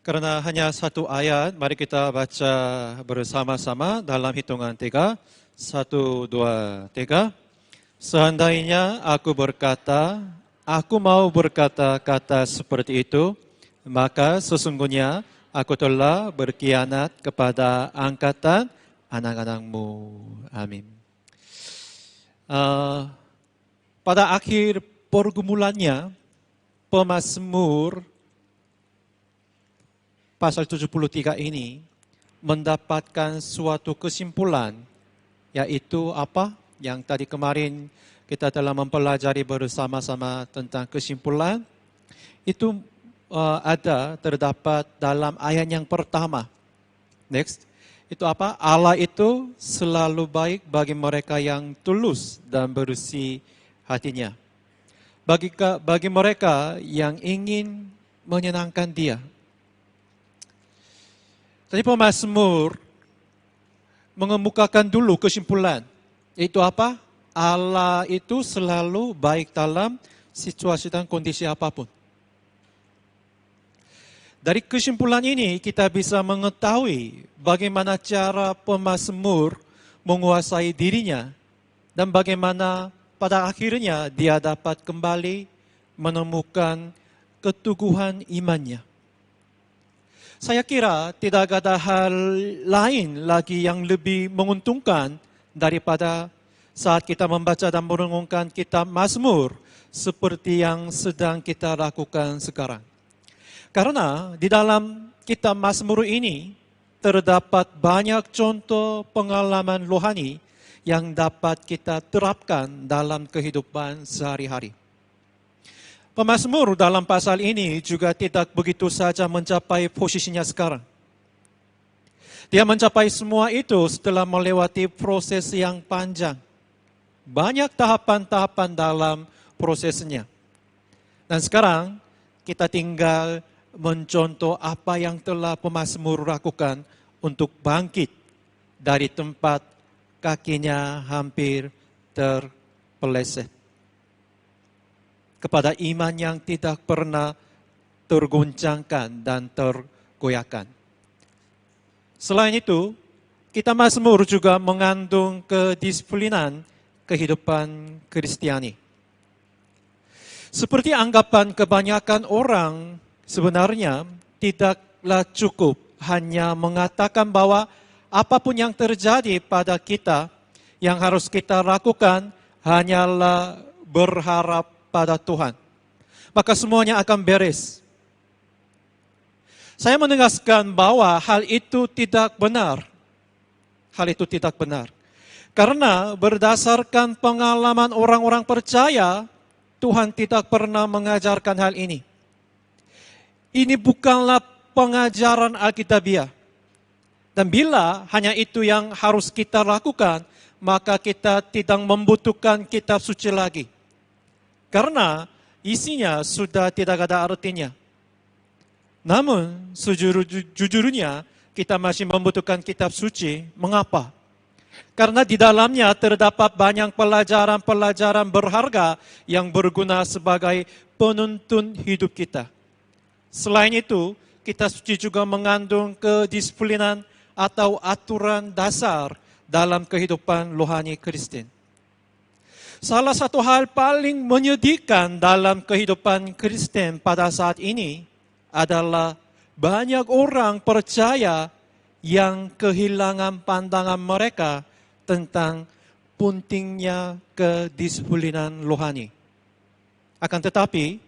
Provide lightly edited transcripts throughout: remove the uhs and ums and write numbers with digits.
Karena hanya satu ayat, mari kita baca bersama-sama dalam hitungan 3. 1, 2, 3. Seandainya aku berkata, aku mau berkata-kata seperti itu, maka sesungguhnya aku telah berkhianat kepada angkatan anak-anakmu. Amin. Pada akhir pergumulannya, pemazmur pasal 73 ini mendapatkan suatu kesimpulan, yaitu apa? Yang tadi kemarin kita telah mempelajari bersama-sama tentang kesimpulan, itu terdapat dalam ayat yang pertama. Next, itu apa? Allah itu selalu baik bagi mereka yang tulus dan bersih hatinya. Bagi mereka yang ingin menyenangkan Dia. Tadi pemazmur mengemukakan dulu kesimpulan. Itu apa? Allah itu selalu baik dalam situasi dan kondisi apapun. Dari kesimpulan ini kita bisa mengetahui bagaimana cara pemazmur menguasai dirinya dan bagaimana pada akhirnya dia dapat kembali menemukan keteguhan imannya. Saya kira tidak ada hal lain lagi yang lebih menguntungkan daripada saat kita membaca dan merenungkan kitab Mazmur seperti yang sedang kita lakukan sekarang. Karena di dalam kitab Mazmur ini terdapat banyak contoh pengalaman rohani yang dapat kita terapkan dalam kehidupan sehari-hari. Pemazmur dalam pasal ini juga tidak begitu saja mencapai posisinya sekarang. Dia mencapai semua itu setelah melewati proses yang panjang. Banyak tahapan-tahapan dalam prosesnya. Dan sekarang kita tinggal mencontoh apa yang telah pemazmur lakukan untuk bangkit dari tempat kakinya hampir terpeleset. Kepada iman yang tidak pernah tergoncangkan dan tergoyahkan. Selain itu, kitab Mazmur juga mengandung kedisiplinan kehidupan Kristiani. Seperti anggapan kebanyakan orang, sebenarnya tidaklah cukup hanya mengatakan bahwa apapun yang terjadi pada kita, yang harus kita lakukan hanyalah berharap pada Tuhan. Maka semuanya akan beres. Saya menegaskan bahwa hal itu tidak benar. Hal itu tidak benar. Karena berdasarkan pengalaman orang-orang percaya, Tuhan tidak pernah mengajarkan hal ini. Ini bukanlah pengajaran Alkitabiah. Dan bila hanya itu yang harus kita lakukan, maka kita tidak membutuhkan kitab suci lagi. Karena isinya sudah tidak ada artinya. Namun, sejujurnya kita masih membutuhkan kitab suci. Mengapa? Karena di dalamnya terdapat banyak pelajaran-pelajaran berharga yang berguna sebagai penuntun hidup kita. Selain itu, kitab suci juga mengandung kedisiplinan atau aturan dasar dalam kehidupan rohani Kristen. Salah satu hal paling menyedihkan dalam kehidupan Kristen pada saat ini adalah banyak orang percaya yang kehilangan pandangan mereka tentang pentingnya kedisiplinan rohani. Akan tetapi,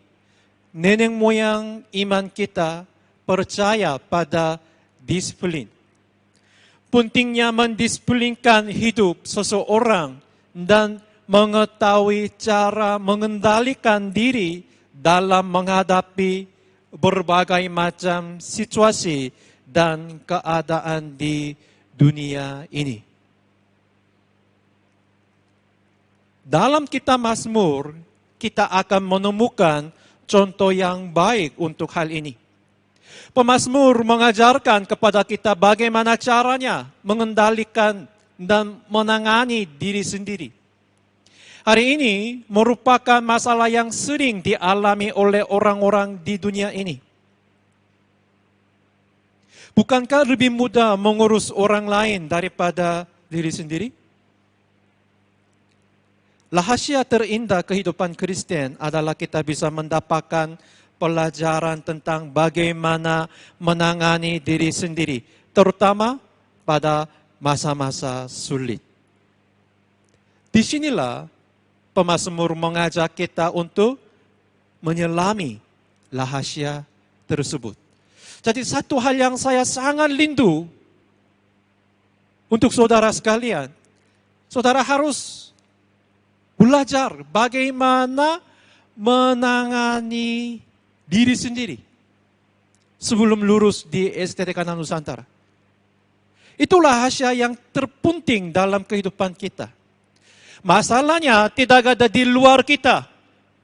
nenek moyang iman kita percaya pada disiplin. Pentingnya mendisiplinkan hidup seseorang dan mengetahui cara mengendalikan diri dalam menghadapi berbagai macam situasi dan keadaan di dunia ini. Dalam kitab Mazmur, kita akan menemukan contoh yang baik untuk hal ini. Pemazmur mengajarkan kepada kita bagaimana caranya mengendalikan dan menangani diri sendiri. Hari ini merupakan masalah yang sering dialami oleh orang-orang di dunia ini. Bukankah lebih mudah mengurus orang lain daripada diri sendiri? Rahasia terindah kehidupan Kristen adalah kita bisa mendapatkan pelajaran tentang bagaimana menangani diri sendiri, terutama pada masa-masa sulit. Disinilah pemazmur mengajak kita untuk menyelami rahasia tersebut. Jadi satu hal yang saya sangat rindu untuk saudara sekalian, saudara harus belajar bagaimana menangani diri sendiri sebelum lulus di STT Kanan Nusantara. Itulah rahasia yang terpenting dalam kehidupan kita. Masalahnya tidak ada di luar kita.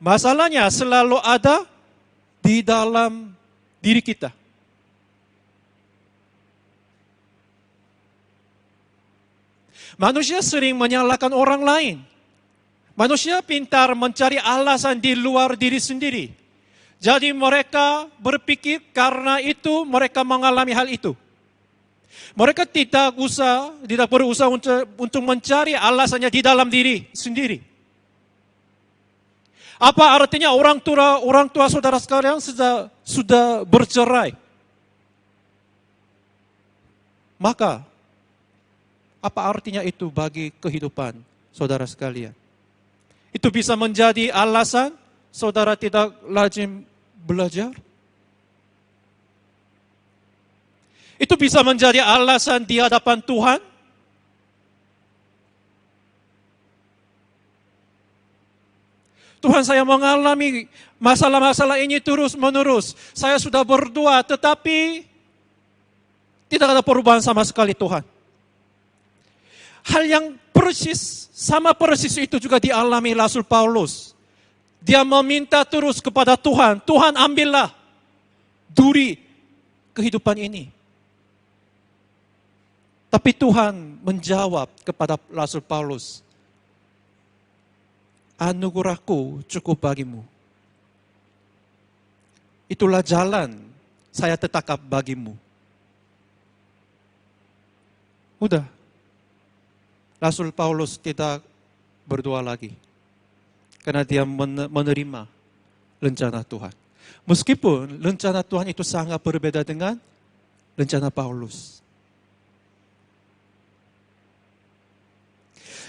Masalahnya selalu ada di dalam diri kita. Manusia sering menyalahkan orang lain. Manusia pintar mencari alasan di luar diri sendiri. Jadi mereka berpikir karena itu mereka mengalami hal itu. Mereka tidak berusaha untuk mencari alasannya di dalam diri sendiri. Apa artinya orang tua saudara sekalian sudah bercerai? Maka apa artinya itu bagi kehidupan saudara sekalian? Itu bisa menjadi alasan saudara tidak rajin belajar. Itu bisa menjadi alasan di hadapan Tuhan. Tuhan, saya mengalami masalah-masalah ini terus-menerus. Saya sudah berdoa, tetapi tidak ada perubahan sama sekali, Tuhan. Hal yang sama persis itu juga dialami Rasul Paulus. Dia meminta terus kepada Tuhan, Tuhan ambillah duri kehidupan ini. Tapi Tuhan menjawab kepada Rasul Paulus, anugerahku cukup bagimu. Itulah jalan saya tetapkan bagimu. Udah. Rasul Paulus tidak berdoa lagi. Karena dia menerima rencana Tuhan. Meskipun rencana Tuhan itu sangat berbeda dengan rencana Paulus.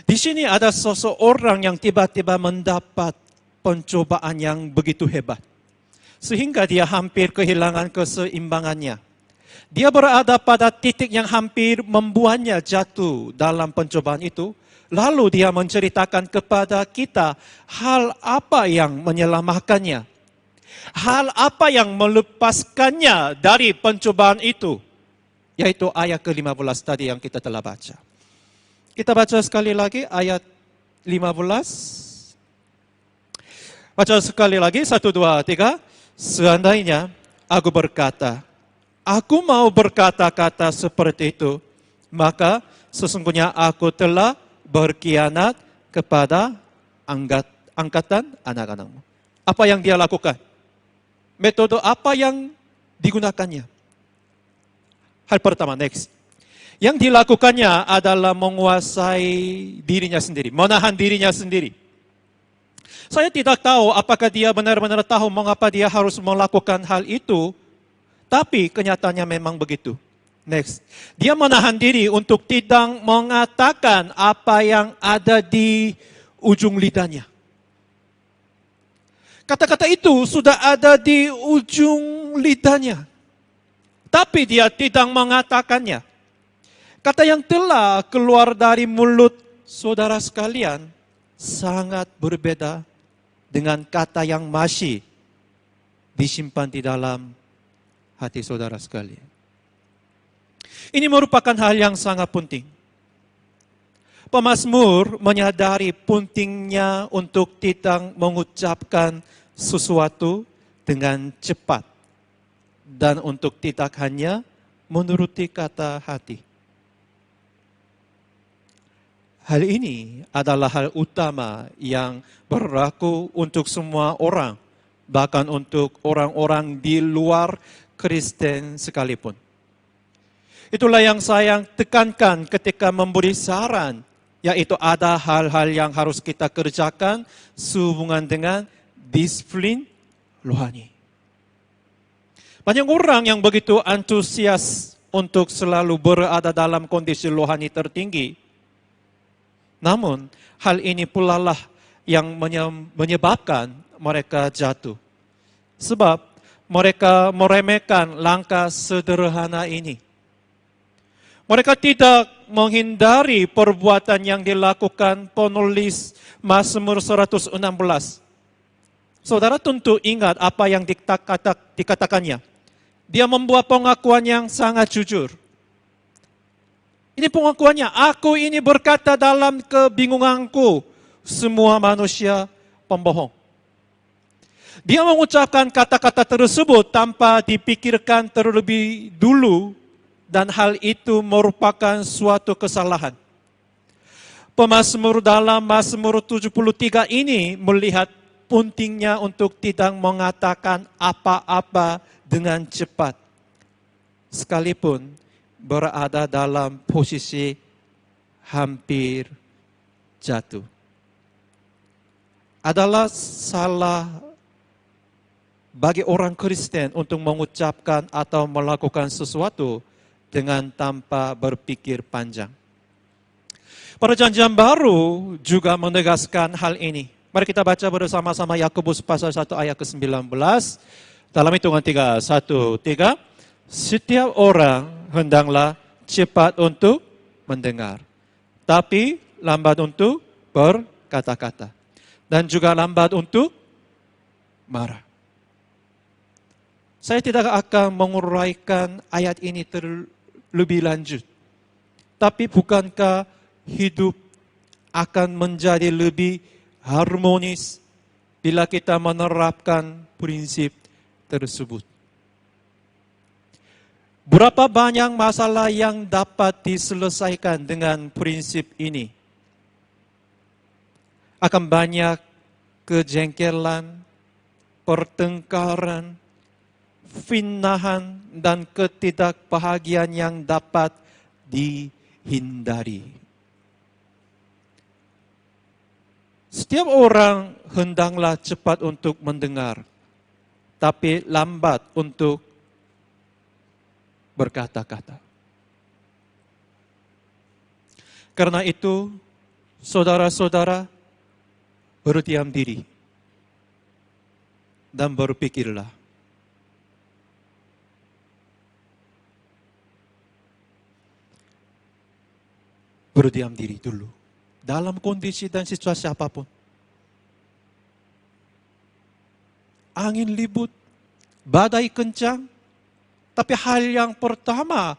Di sini ada seseorang yang tiba-tiba mendapat pencobaan yang begitu hebat. Sehingga dia hampir kehilangan keseimbangannya. Dia berada pada titik yang hampir membuatnya jatuh dalam pencobaan itu. Lalu dia menceritakan kepada kita hal apa yang menyelamatkannya. Hal apa yang melepaskannya dari pencobaan itu. Yaitu ayat ke-15 tadi yang kita telah baca. Kita baca sekali lagi ayat 15. Baca sekali lagi, 1, 2, 3. Seandainya aku berkata, aku mau berkata-kata seperti itu, maka sesungguhnya aku telah berkhianat kepada angkatan anak-anakmu. Apa yang dia lakukan? Metode apa yang digunakannya? Hal pertama, next. Yang dilakukannya adalah menguasai dirinya sendiri, menahan dirinya sendiri. Saya tidak tahu apakah dia benar-benar tahu mengapa dia harus melakukan hal itu, tapi kenyataannya memang begitu. Next, dia menahan diri untuk tidak mengatakan apa yang ada di ujung lidahnya. Kata-kata itu sudah ada di ujung lidahnya, tapi dia tidak mengatakannya. Kata yang telah keluar dari mulut saudara sekalian sangat berbeda dengan kata yang masih disimpan di dalam hati saudara sekalian. Ini merupakan hal yang sangat penting. Pemazmur menyadari pentingnya untuk tidak mengucapkan sesuatu dengan cepat dan untuk tidak hanya menuruti kata hati. Hal ini adalah hal utama yang berlaku untuk semua orang, bahkan untuk orang-orang di luar Kristen sekalipun. Itulah yang saya tekankan ketika memberi saran, yaitu ada hal-hal yang harus kita kerjakan sehubungan dengan disiplin rohani. Banyak orang yang begitu antusias untuk selalu berada dalam kondisi rohani tertinggi. Namun, hal ini pula lah yang menyebabkan mereka jatuh. Sebab mereka meremehkan langkah sederhana ini. Mereka tidak menghindari perbuatan yang dilakukan penulis Mazmur 116. Saudara tentu ingat apa yang dikatakannya. Dia membuat pengakuan yang sangat jujur. Ini pengakuannya, aku ini berkata dalam kebingunganku, semua manusia pembohong. Dia mengucapkan kata-kata tersebut tanpa dipikirkan terlebih dulu, dan hal itu merupakan suatu kesalahan. Pemazmur dalam Mazmur 73 ini melihat pentingnya untuk tidak mengatakan apa-apa dengan cepat, sekalipun berada dalam posisi hampir jatuh. Adalah salah bagi orang Kristen untuk mengucapkan atau melakukan sesuatu dengan tanpa berpikir panjang. Perjanjian Baru juga menegaskan hal ini. Mari kita baca bersama-sama Yakobus pasal 1 ayat ke-19. Dalam hitungan 3, 1, 3. Setiap orang hendaklah cepat untuk mendengar, tapi lambat untuk berkata-kata, dan juga lambat untuk marah. Saya tidak akan menguraikan ayat ini terlebih lanjut. Tapi bukankah hidup akan menjadi lebih harmonis bila kita menerapkan prinsip tersebut? Berapa banyak masalah yang dapat diselesaikan dengan prinsip ini? Akan banyak kejengkelan, pertengkaran, fitnahan, dan ketidakbahagiaan yang dapat dihindari. Setiap orang hendaklah cepat untuk mendengar, tapi lambat untuk berkata-kata. Karena itu, saudara-saudara, berdiam diri dan berpikirlah. Berdiam diri dulu dalam kondisi dan situasi apapun. Angin ribut, badai kencang, tapi hal yang pertama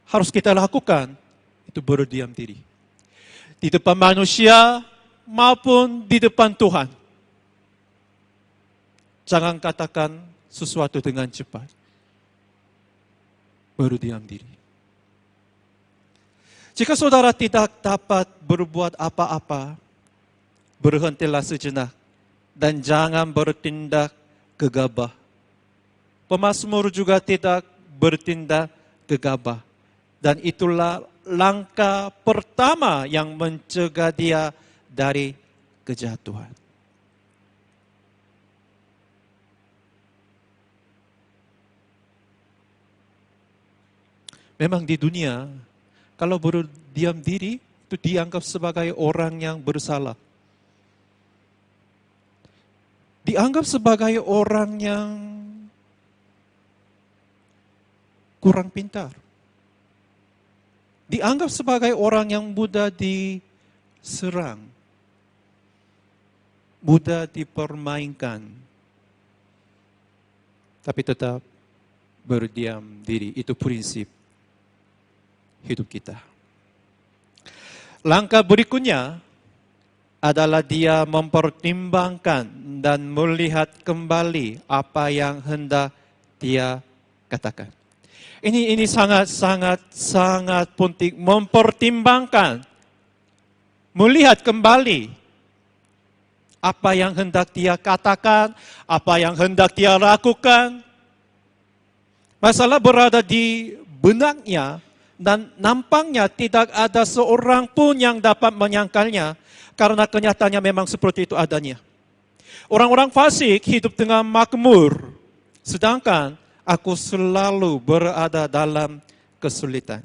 harus kita lakukan itu berdiam diri. Di depan manusia maupun di depan Tuhan. Jangan katakan sesuatu dengan cepat. Berdiam diri. Jika saudara tidak dapat berbuat apa-apa, berhentilah sejenak dan jangan bertindak gegabah. Pemazmur juga tidak bertindak gegabah. Dan itulah langkah pertama yang mencegah dia dari kejatuhan. Memang di dunia, kalau berdiam diri, itu dianggap sebagai orang yang bersalah. Dianggap sebagai orang yang kurang pintar. Dianggap sebagai orang yang mudah diserang, mudah dipermainkan. Tapi tetap berdiam diri, itu prinsip hidup kita. Langkah berikutnya adalah dia mempertimbangkan dan melihat kembali apa yang hendak dia katakan. Ini sangat penting, mempertimbangkan, melihat kembali apa yang hendak dia katakan, apa yang hendak dia lakukan. Masalah berada di benaknya dan nampaknya tidak ada seorang pun yang dapat menyangkalnya karena kenyataannya memang seperti itu adanya. Orang-orang fasik hidup dengan makmur, sedangkan aku selalu berada dalam kesulitan.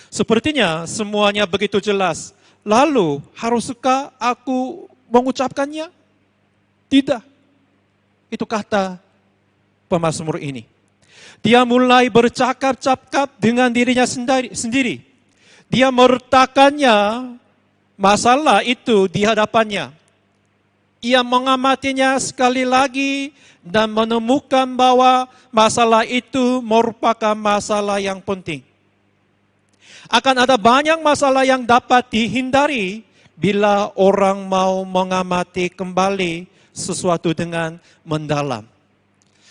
Sepertinya semuanya begitu jelas. Lalu, haruskah aku mengucapkannya? Tidak. Itu kata pemazmur ini. Dia mulai bercakap-cakap dengan dirinya sendiri. Dia meletakkannya masalah itu di hadapannya. Ia mengamatinya sekali lagi dan menemukan bahwa masalah itu merupakan masalah yang penting. Akan ada banyak masalah yang dapat dihindari bila orang mau mengamati kembali sesuatu dengan mendalam.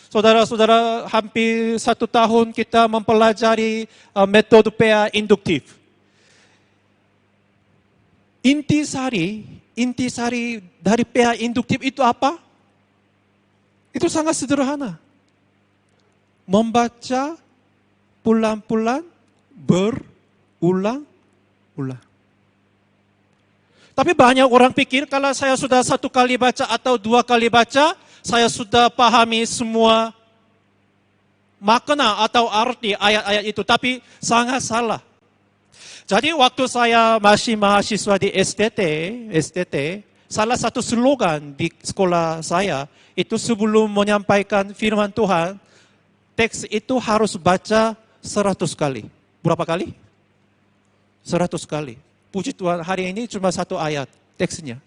Saudara-saudara, hampir 1 tahun kita mempelajari metode PA induktif. Intisari dari PA induktif itu apa? Itu sangat sederhana. Membaca pulang-pulang berulang-ulang. Tapi banyak orang pikir kalau saya sudah 1 kali baca atau 2 kali baca, saya sudah pahami semua makna atau arti ayat-ayat itu. Tapi sangat salah. Jadi waktu saya masih mahasiswa di STT, salah satu slogan di sekolah saya, itu sebelum menyampaikan firman Tuhan, teks itu harus baca 100 kali. Berapa kali? 100 kali. Puji Tuhan, hari ini cuma 1 ayat teksnya.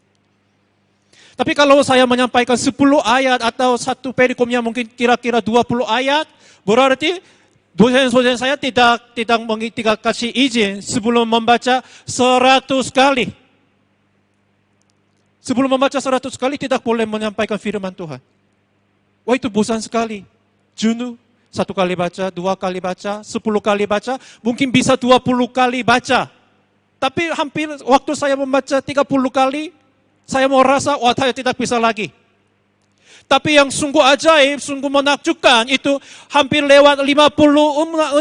Tapi kalau saya menyampaikan 10 ayat atau 1 perikomnya mungkin kira-kira 20 ayat, berarti dosen-dosen saya tidak kasih izin sebelum membaca 100 kali. Sebelum membaca 100 kali tidak boleh menyampaikan firman Tuhan. Wah, itu bosan sekali. Jenuh. 1 kali baca, 2 kali baca, 10 kali baca, mungkin bisa 20 kali baca. Tapi hampir waktu saya membaca 30 kali, saya mau rasa, wah saya tidak bisa lagi. Tapi yang sungguh ajaib, sungguh menakjubkan, itu hampir lewat 50,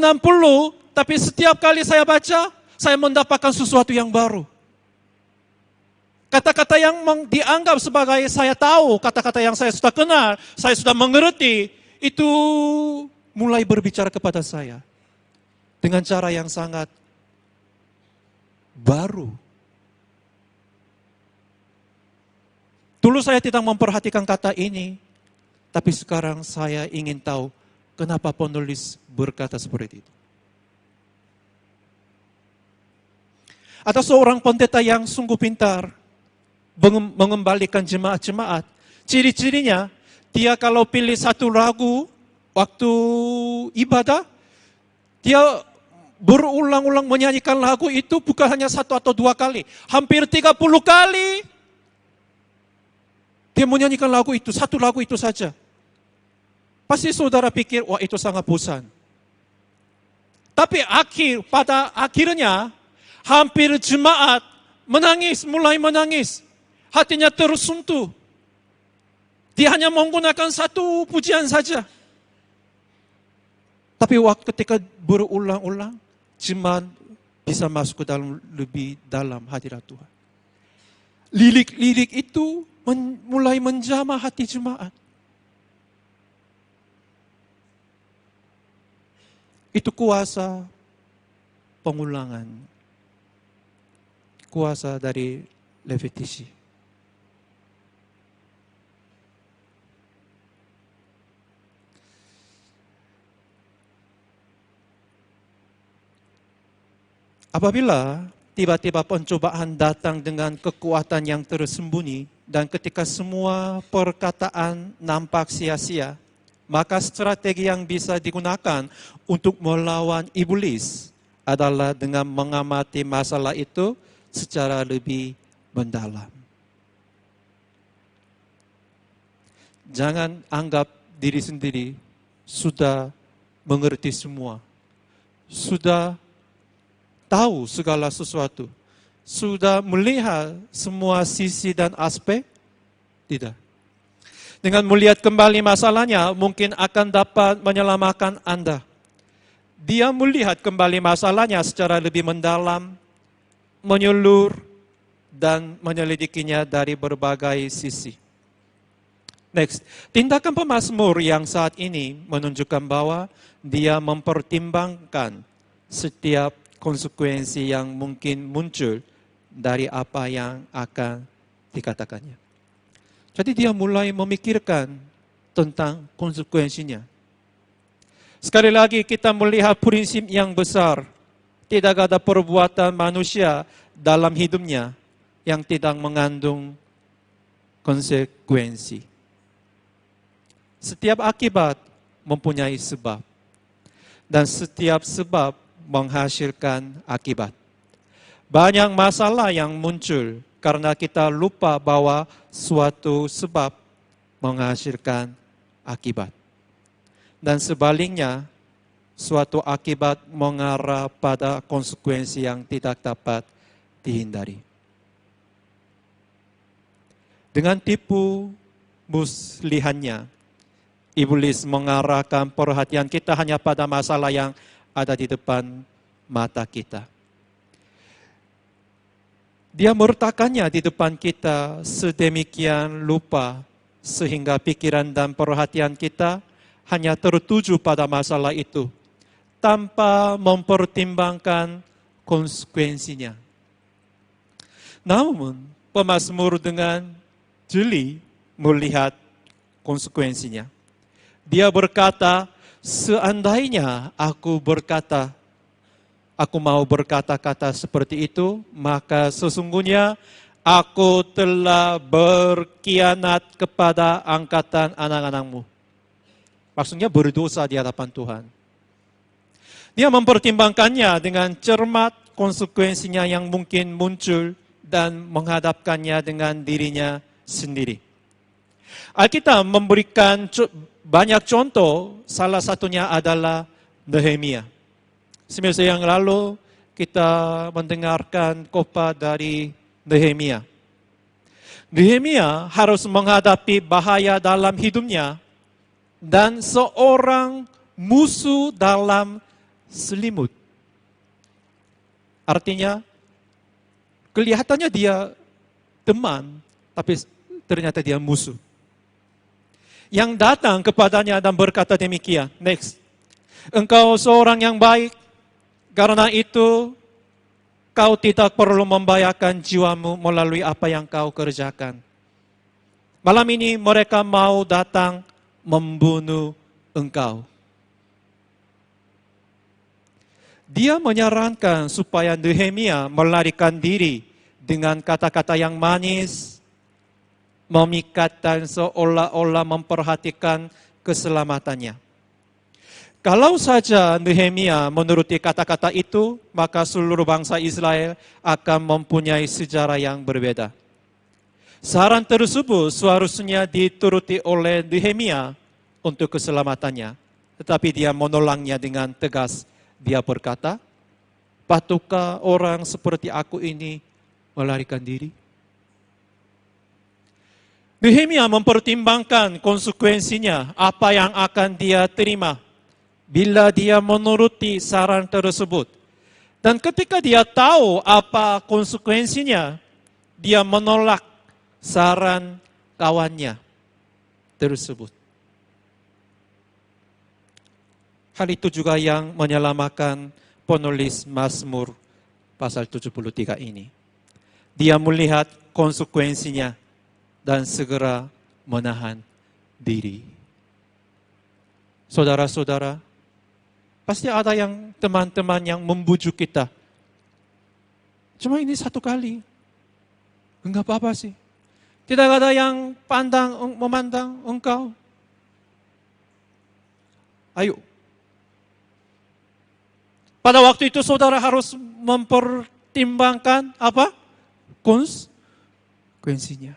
60, tapi setiap kali saya baca, saya mendapatkan sesuatu yang baru. Kata-kata yang dianggap sebagai saya tahu, kata-kata yang saya sudah kenal, saya sudah mengerti, itu mulai berbicara kepada saya dengan cara yang sangat baru. Dulu saya tidak memperhatikan kata ini, tapi sekarang saya ingin tahu kenapa penulis berkata seperti itu. Ada seorang pendeta yang sungguh pintar mengembalikan jemaat-jemaat. Ciri-cirinya, dia kalau pilih 1 lagu waktu ibadah, dia berulang-ulang menyanyikan lagu itu bukan hanya 1 atau 2 kali. Hampir 30 kali dia menyanyikan lagu itu, 1 lagu itu saja. Pasti saudara pikir, wah itu sangat bosan. Tapi pada akhirnya, hampir jemaat menangis, mulai menangis. Hatinya tersentuh. Dia hanya menggunakan 1 pujian saja. Tapi ketika berulang-ulang, jemaat bisa masuk ke dalam lebih dalam hadirat Tuhan. Lirik-lirik itu mulai menjamah hati jemaat. Itu kuasa pengulangan. Kuasa dari repetisi. Apabila tiba-tiba pencobaan datang dengan kekuatan yang tersembunyi dan ketika semua perkataan nampak sia-sia, maka strategi yang bisa digunakan untuk melawan iblis adalah dengan mengamati masalah itu secara lebih mendalam. Jangan anggap diri sendiri sudah mengerti semua, sudah tahu segala sesuatu, sudah melihat semua sisi dan aspek? Tidak. Dengan melihat kembali masalahnya, mungkin akan dapat menyelamatkan Anda. Dia melihat kembali masalahnya secara lebih mendalam, menyeluruh, dan menyelidikinya dari berbagai sisi. Next, tindakan pemazmur yang saat ini menunjukkan bahwa dia mempertimbangkan setiap konsekuensi yang mungkin muncul dari apa yang akan dikatakannya. Jadi dia mulai memikirkan tentang konsekuensinya. Sekali lagi kita melihat prinsip yang besar. Tidak ada perbuatan manusia dalam hidupnya yang tidak mengandung konsekuensi. Setiap akibat mempunyai sebab. Dan setiap sebab menghasilkan akibat. Banyak masalah yang muncul karena kita lupa bahwa suatu sebab menghasilkan akibat. Dan sebaliknya, suatu akibat mengarah pada konsekuensi yang tidak dapat dihindari. Dengan tipu muslihannya, iblis mengarahkan perhatian kita hanya pada masalah yang ada di depan mata kita. Dia meletakkannya di depan kita sedemikian lupa sehingga pikiran dan perhatian kita hanya tertuju pada masalah itu tanpa mempertimbangkan konsekuensinya. Namun, pemazmur dengan jeli melihat konsekuensinya. Dia berkata, seandainya aku mau berkata-kata seperti itu, maka sesungguhnya aku telah berkhianat kepada angkatan anak-anakmu. Maksudnya berdosa di hadapan Tuhan. Dia mempertimbangkannya dengan cermat konsekuensinya yang mungkin muncul dan menghadapkannya dengan dirinya sendiri. Alkitab memberikan banyak contoh, salah satunya adalah Nehemia. Seminggu yang lalu kita mendengarkan khotbah dari Nehemia. Nehemia harus menghadapi bahaya dalam hidupnya dan seorang musuh dalam selimut. Artinya, kelihatannya dia teman, tapi ternyata dia musuh. Yang datang kepadanya dan berkata demikian. Next. Engkau seorang yang baik, karena itu kau tidak perlu membahayakan jiwamu melalui apa yang kau kerjakan. Malam ini mereka mau datang membunuh engkau. Dia menyarankan supaya Nehemia melarikan diri dengan kata-kata yang manis, memikat dan seolah-olah memperhatikan keselamatannya. Kalau saja Nehemia menuruti kata-kata itu, maka seluruh bangsa Israel akan mempunyai sejarah yang berbeda. Saran tersebut seharusnya dituruti oleh Nehemia untuk keselamatannya. Tetapi dia menolaknya dengan tegas. Dia berkata, patutkah orang seperti aku ini melarikan diri? Nehemia mempertimbangkan konsekuensinya, apa yang akan dia terima bila dia menuruti saran tersebut. Dan ketika dia tahu apa konsekuensinya, dia menolak saran kawannya tersebut. Hal itu juga yang menyelamatkan penulis Mazmur pasal 73 ini. Dia melihat konsekuensinya dan segera menahan diri. Saudara-saudara, pasti ada yang teman-teman yang membujuk kita. Cuma ini satu kali. Enggak apa-apa sih. Tidak ada yang memandang engkau. Ayo. Pada waktu itu saudara harus mempertimbangkan apa? Konsekuensinya.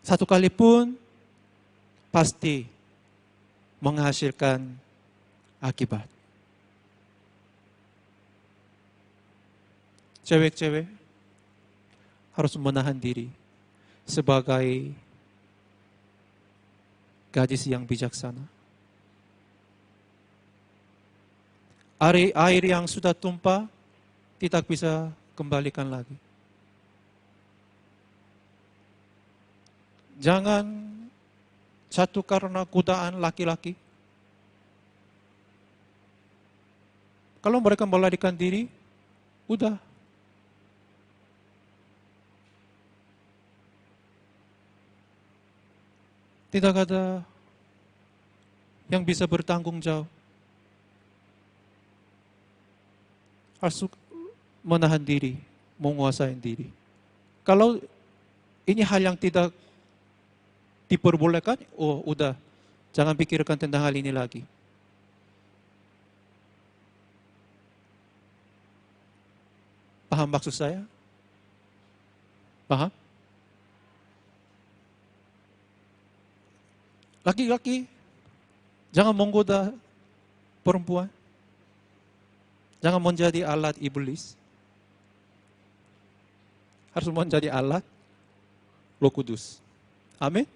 Satu kali pun pasti menghasilkan akibat. Cewek-cewek harus menahan diri sebagai gadis yang bijaksana. air yang sudah tumpah tidak bisa kembalikan lagi. Jangan satu karena godaan laki-laki. Kalau mereka melarikan diri, udah. Tidak ada yang bisa bertanggung jawab. Harus menahan diri, menguasai diri. Kalau ini hal yang tidak diperbolehkan, oh udah, jangan pikirkan tentang hal ini lagi. Paham maksud saya? Paham? Laki-laki, jangan menggoda perempuan. Jangan menjadi alat iblis. Harus menjadi alat Roh Kudus. Amin.